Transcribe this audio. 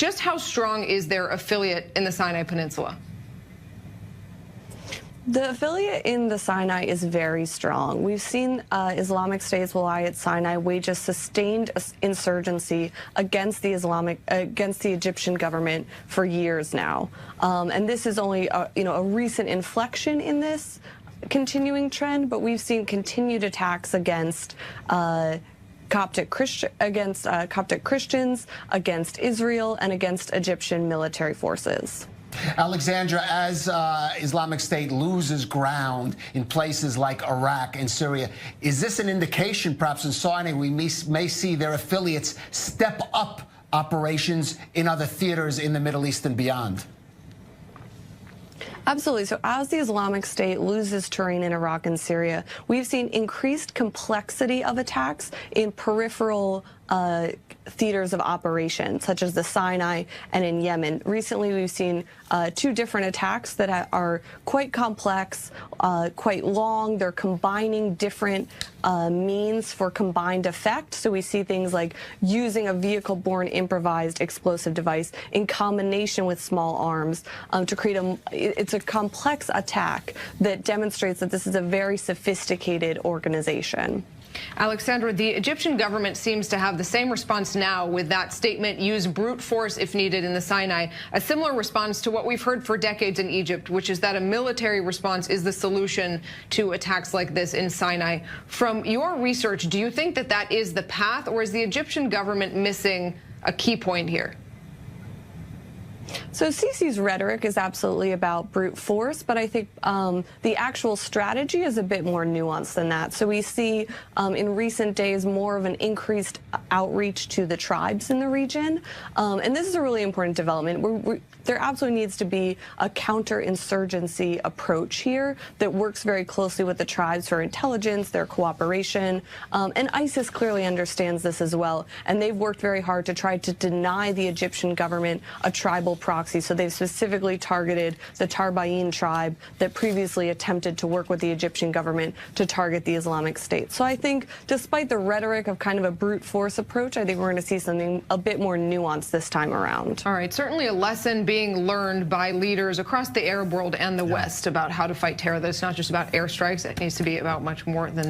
Just how strong is their affiliate in the Sinai Peninsula? The affiliate in the Sinai is very strong. We've seen Islamic State's Wilayat Sinai wage a sustained insurgency against the Egyptian government for years now, and this is only a recent inflection in this continuing trend. But we've seen continued attacks against Coptic Christians, against Israel, and against Egyptian military forces. Alexandra, as Islamic State loses ground in places like Iraq and Syria, is this an indication, perhaps in Sinai, we may see their affiliates step up operations in other theaters in the Middle East and beyond? Absolutely. So as the Islamic State loses terrain in Iraq and Syria, we've seen increased complexity of attacks in peripheral theaters of operation, such as the Sinai and in Yemen. Recently, we've seen 2 different attacks that are quite complex, quite long. They're combining different means for combined effect. So we see things like using a vehicle-borne improvised explosive device in combination with small arms to create it's a complex attack that demonstrates that this is a very sophisticated organization. Alexandra, the Egyptian government seems to have the same response now with that statement, use brute force if needed in the Sinai, a similar response to what we've heard for decades in Egypt, which is that a military response is the solution to attacks like this in Sinai. From your research, do you think that that is the path, or is the Egyptian government missing a key point here? So Sisi's rhetoric is absolutely about brute force, but I think the actual strategy is a bit more nuanced than that. So we see in recent days more of an increased outreach to the tribes in the region. And this is a really important development. There absolutely needs to be a counterinsurgency approach here that works very closely with the tribes for intelligence, their cooperation. And ISIS clearly understands this as well. And they've worked very hard to try to deny the Egyptian government a tribal proxy. So they've specifically targeted the Tarbayin tribe that previously attempted to work with the Egyptian government to target the Islamic State. So I think despite the rhetoric of kind of a brute force approach, I think we're going to see something a bit more nuanced this time around. All right, certainly a lesson being learned by leaders across the Arab world and the West about how to fight terror. That's not just about airstrikes. It needs to be about much more than that.